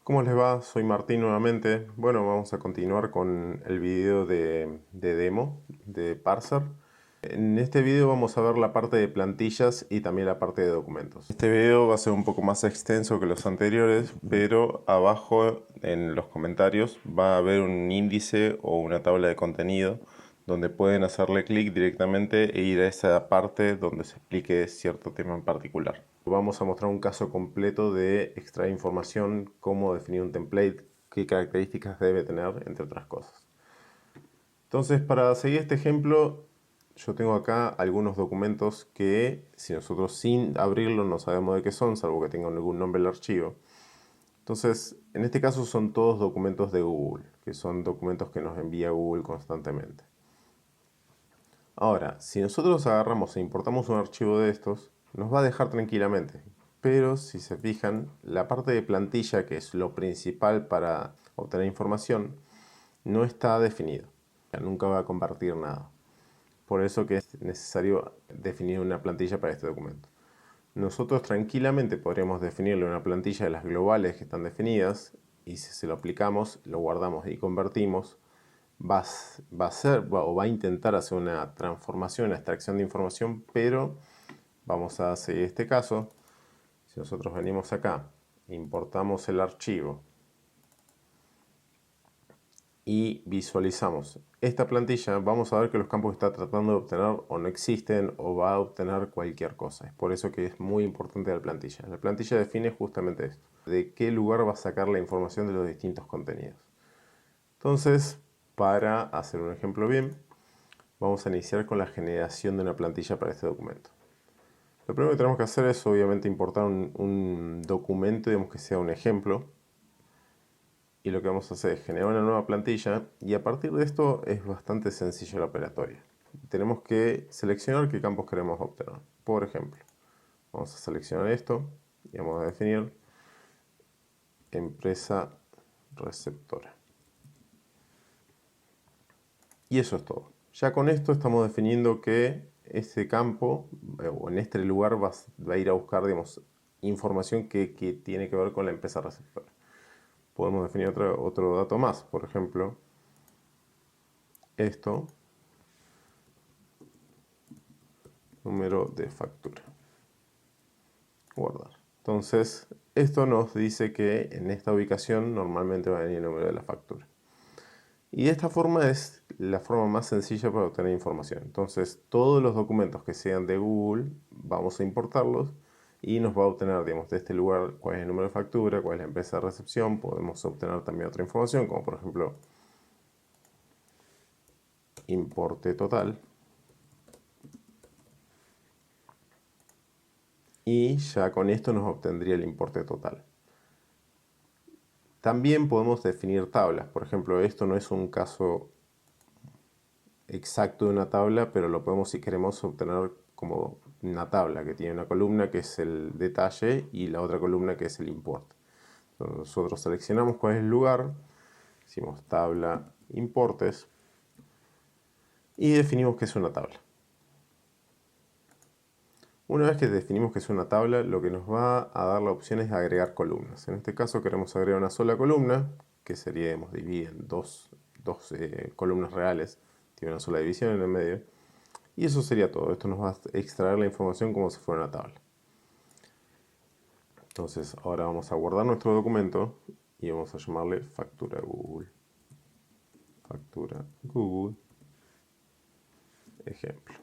¿Cómo les va? Soy Martín nuevamente. Bueno, vamos a continuar con el video de demo de Parser. En este video vamos a ver la parte de plantillas y también la parte de documentos. Este video va a ser un poco más extenso que los anteriores, pero abajo en los comentarios va a haber un índice o una tabla de contenido donde pueden hacerle clic directamente e ir a esa parte donde se explique cierto tema en particular. Vamos a mostrar un caso completo de extraer información, cómo definir un template, qué características debe tener, entre otras cosas. Entonces, para seguir este ejemplo, yo tengo acá algunos documentos que, si nosotros sin abrirlo no sabemos de qué son, salvo que tengan algún nombre el archivo. Entonces, en este caso son todos documentos de Google, que son documentos que nos envía Google constantemente. Ahora, si nosotros agarramos e importamos un archivo de estos, nos va a dejar tranquilamente. Pero si se fijan, la parte de plantilla, que es lo principal para obtener información, no está definida. Nunca va a compartir nada. Por eso que es necesario definir una plantilla para este documento. Nosotros tranquilamente podríamos definirle una plantilla de las globales que están definidas, y si se lo aplicamos, lo guardamos y convertimos, va a intentar hacer una transformación, una extracción de información, pero vamos a seguir este caso. Si nosotros venimos acá, importamos el archivo y visualizamos esta plantilla, vamos a ver que los campos que está tratando de obtener o no existen o va a obtener cualquier cosa. Es por eso que es muy importante la plantilla. La plantilla define justamente esto, de qué lugar va a sacar la información de los distintos contenidos. Entonces, para hacer un ejemplo bien, vamos a iniciar con la generación de una plantilla para este documento. Lo primero que tenemos que hacer es obviamente importar un documento, digamos que sea un ejemplo. Y lo que vamos a hacer es generar una nueva plantilla, y a partir de esto es bastante sencillo la operatoria. Tenemos que seleccionar qué campos queremos obtener. Por ejemplo, vamos a seleccionar esto y vamos a definir empresa receptora. Y eso es todo. Ya con esto estamos definiendo que ese campo, o en este lugar, va a ir a buscar, digamos, información que tiene que ver con la empresa receptora. Podemos definir otro dato más, por ejemplo, esto, número de factura. Guardar. Entonces, esto nos dice que en esta ubicación normalmente va a venir el número de la factura. Y de esta forma es la forma más sencilla para obtener información. Entonces, todos los documentos que sean de Google, vamos a importarlos y nos va a obtener, digamos, de este lugar cuál es el número de factura, cuál es la empresa de recepción. Podemos obtener también otra información, como por ejemplo, importe total. Y ya con esto nos obtendría el importe total. También podemos definir tablas. Por ejemplo, esto no es un caso exacto de una tabla, pero lo podemos, si queremos, obtener como una tabla que tiene una columna que es el detalle y la otra columna que es el importe. Entonces nosotros seleccionamos cuál es el lugar, decimos tabla importes y definimos que es una tabla. Una vez que definimos que es una tabla, lo que nos va a dar la opción es agregar columnas. En este caso queremos agregar una sola columna, que sería, dividida en dos columnas reales, tiene una sola división en el medio. Y eso sería todo. Esto nos va a extraer la información como si fuera una tabla. Entonces ahora vamos a guardar nuestro documento y vamos a llamarle factura Google. Factura Google. Ejemplo.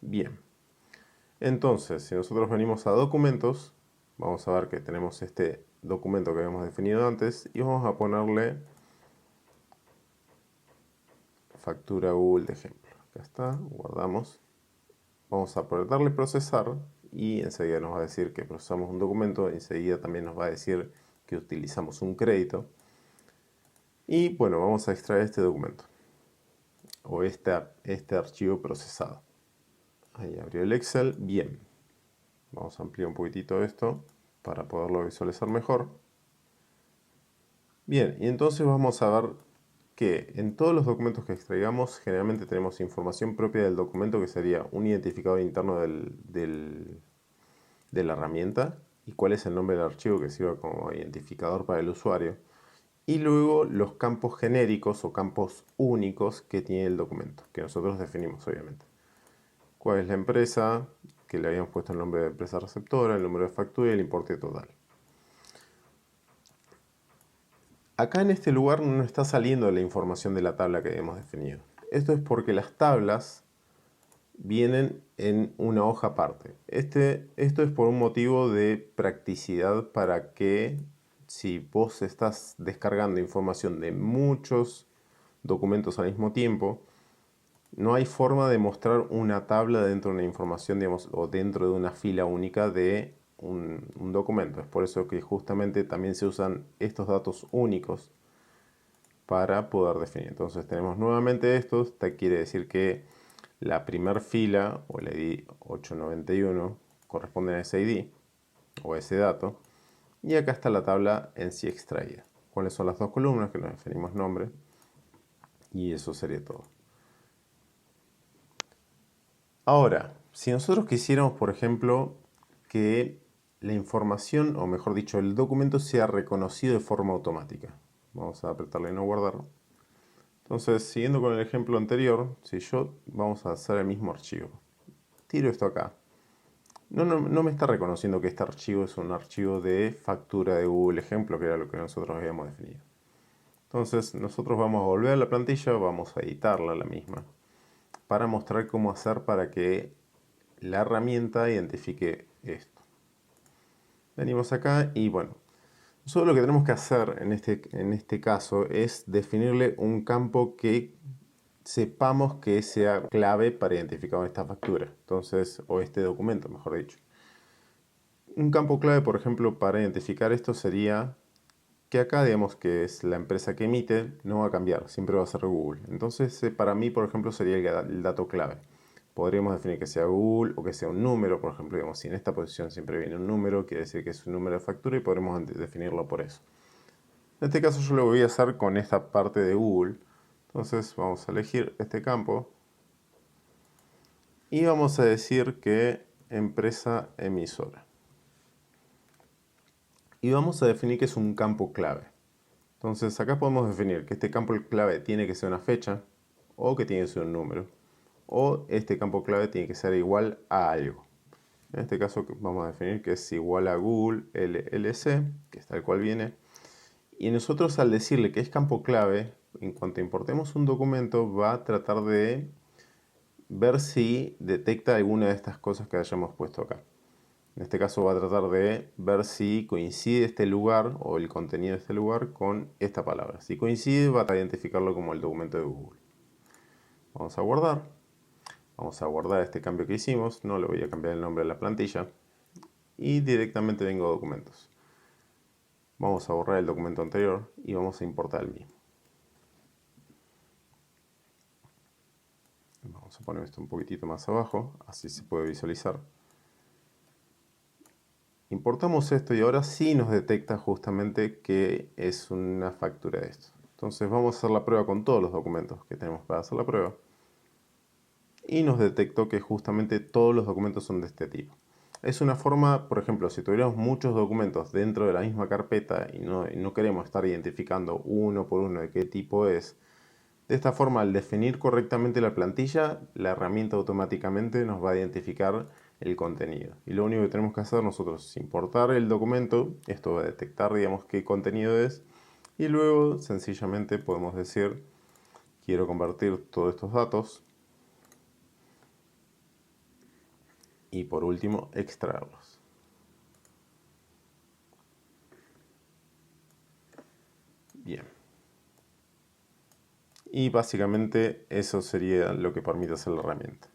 Bien. Entonces, si nosotros venimos a documentos, vamos a ver que tenemos este documento que habíamos definido antes y vamos a ponerle factura Google de ejemplo. Acá está, guardamos. Vamos a darle procesar y enseguida nos va a decir que procesamos un documento. Enseguida también nos va a decir que utilizamos un crédito. Y bueno, vamos a extraer este documento o este archivo procesado. Ahí abrió el Excel. Bien. Vamos a ampliar un poquitito esto para poderlo visualizar mejor. Bien, y entonces vamos a ver que en todos los documentos que extraigamos generalmente tenemos información propia del documento, que sería un identificador interno de la herramienta, y cuál es el nombre del archivo que sirva como identificador para el usuario. Y luego los campos genéricos o campos únicos que tiene el documento, que nosotros definimos obviamente. ¿Cuál es la empresa? Que le habíamos puesto el nombre de empresa receptora, el número de factura y el importe total. Acá en este lugar no está saliendo la información de la tabla que hemos definido. Esto es porque las tablas vienen en una hoja aparte. Esto es por un motivo de practicidad para que si vos estás descargando información de muchos documentos al mismo tiempo, no hay forma de mostrar una tabla dentro de una información, digamos, o dentro de una fila única de un documento. Es por eso que justamente también se usan estos datos únicos para poder definir. Entonces tenemos nuevamente estos. Esto quiere decir que la primera fila o el ID 891 corresponde a ese ID o ese dato. Y acá está la tabla en sí extraída. ¿Cuáles son las dos columnas? Que nos definimos nombre. Y eso sería todo. Ahora, si nosotros quisiéramos, por ejemplo, que la información, o mejor dicho, el documento sea reconocido de forma automática. Vamos a apretarle no guardar. Entonces, siguiendo con el ejemplo anterior, si yo vamos a hacer el mismo archivo, tiro esto acá. No me está reconociendo que este archivo es un archivo de factura de Google ejemplo, que era lo que nosotros habíamos definido. Entonces, nosotros vamos a volver a la plantilla, vamos a editarla la misma, para mostrar cómo hacer para que la herramienta identifique esto. Venimos acá y bueno, nosotros lo que tenemos que hacer en este caso es definirle un campo que sepamos que sea clave para identificar esta factura, entonces, o este documento, mejor dicho. Un campo clave, por ejemplo, para identificar esto sería que acá, digamos que es la empresa que emite, no va a cambiar, siempre va a ser Google. Entonces, para mí, por ejemplo, sería el dato clave. Podríamos definir que sea Google o que sea un número, por ejemplo, digamos, si en esta posición siempre viene un número, quiere decir que es un número de factura y podremos definirlo por eso. En este caso yo lo voy a hacer con esta parte de Google. Entonces vamos a elegir este campo y vamos a decir que empresa emisora. Y vamos a definir que es un campo clave. Entonces acá podemos definir que este campo clave tiene que ser una fecha o que tiene que ser un número. O este campo clave tiene que ser igual a algo. En este caso vamos a definir que es igual a Google LLC, que es tal cual viene. Y nosotros al decirle que es campo clave, en cuanto importemos un documento, va a tratar de ver si detecta alguna de estas cosas que hayamos puesto acá. En este caso va a tratar de ver si coincide este lugar o el contenido de este lugar con esta palabra. Si coincide, va a identificarlo como el documento de Google. Vamos a guardar. Vamos a guardar este cambio que hicimos. No le voy a cambiar el nombre de la plantilla. Y directamente vengo a documentos. Vamos a borrar el documento anterior y vamos a importar el mismo. Vamos a poner esto un poquitito más abajo, así se puede visualizar. Importamos esto y ahora sí nos detecta justamente que es una factura de esto. Entonces vamos a hacer la prueba con todos los documentos que tenemos para hacer la prueba. Y nos detectó que justamente todos los documentos son de este tipo. Es una forma, por ejemplo, si tuviéramos muchos documentos dentro de la misma carpeta y no queremos estar identificando uno por uno de qué tipo es, de esta forma, al definir correctamente la plantilla, la herramienta automáticamente nos va a identificar el contenido. Y lo único que tenemos que hacer nosotros es importar el documento, esto va a detectar, digamos, qué contenido es, y luego sencillamente podemos decir, quiero convertir todos estos datos, y por último, extraerlos. Bien. Y básicamente eso sería lo que permite hacer la herramienta.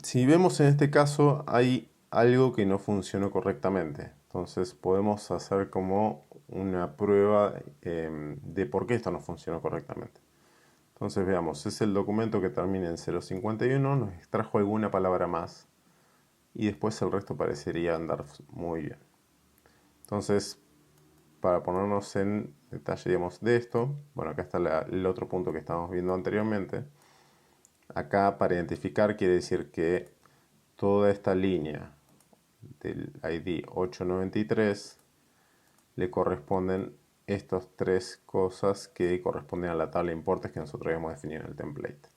Si vemos en este caso hay algo que no funcionó correctamente. Entonces podemos hacer como una prueba de por qué esto no funcionó correctamente. Entonces veamos, es el documento que termina en 051, nos extrajo alguna palabra más y después el resto parecería andar muy bien. Entonces, para ponernos en detalle digamos, de esto, bueno, acá está el otro punto que estábamos viendo anteriormente. Acá para identificar quiere decir que toda esta línea del ID 893 le corresponden estas tres cosas que corresponden a la tabla de importes que nosotros habíamos definido en el template.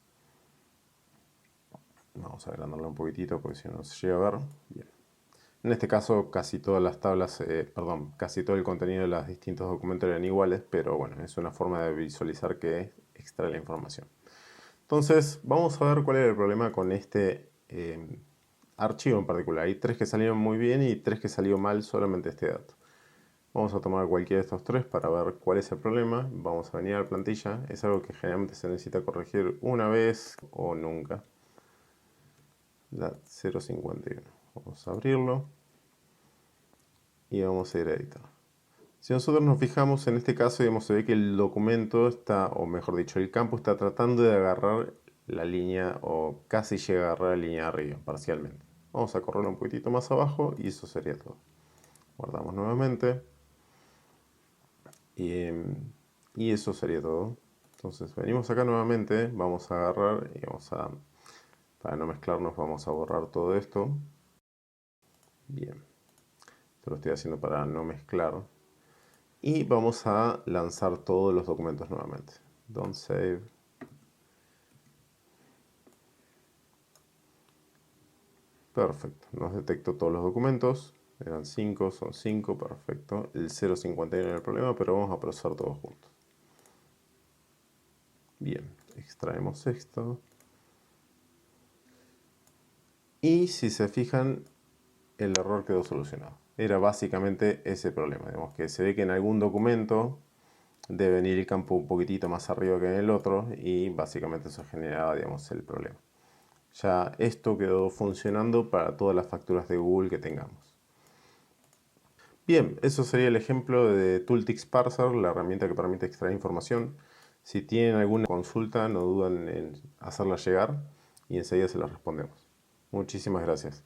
Vamos a agrandarlo un poquitito porque si no se llega a ver. Bien. En este caso casi todas las tablas, casi todo el contenido de los distintos documentos eran iguales, pero bueno, es una forma de visualizar que extrae la información. Entonces, vamos a ver cuál era el problema con este archivo en particular. Hay tres que salieron muy bien y tres que salió mal solamente este dato. Vamos a tomar cualquiera de estos tres para ver cuál es el problema. Vamos a venir a la plantilla. Es algo que generalmente se necesita corregir una vez o nunca. La 051. Vamos a abrirlo. Y vamos a ir a editar. Si nosotros nos fijamos en este caso, se ve que el documento está, o mejor dicho, el campo está tratando de agarrar la línea, o casi llega a agarrar la línea de arriba, parcialmente. Vamos a correrlo un poquitito más abajo y eso sería todo. Guardamos nuevamente. Y eso sería todo. Entonces venimos acá nuevamente, vamos a agarrar y para no mezclarnos, vamos a borrar todo esto. Bien. Esto lo estoy haciendo para no mezclar. Y vamos a lanzar todos los documentos nuevamente. Don't save. Perfecto. Nos detectó todos los documentos. Eran 5, son 5, perfecto. El 051 era el problema, pero vamos a procesar todos juntos. Bien, extraemos esto. Y si se fijan, el error quedó solucionado. Era básicamente ese problema. Digamos que se ve que en algún documento debe venir el campo un poquitito más arriba que en el otro y básicamente eso generaba, digamos, el problema. Ya esto quedó funcionando para todas las facturas de Google que tengamos. Bien, eso sería el ejemplo de Tooltics Parser, la herramienta que permite extraer información. Si tienen alguna consulta, no duden en hacerla llegar y enseguida se la respondemos. Muchísimas gracias.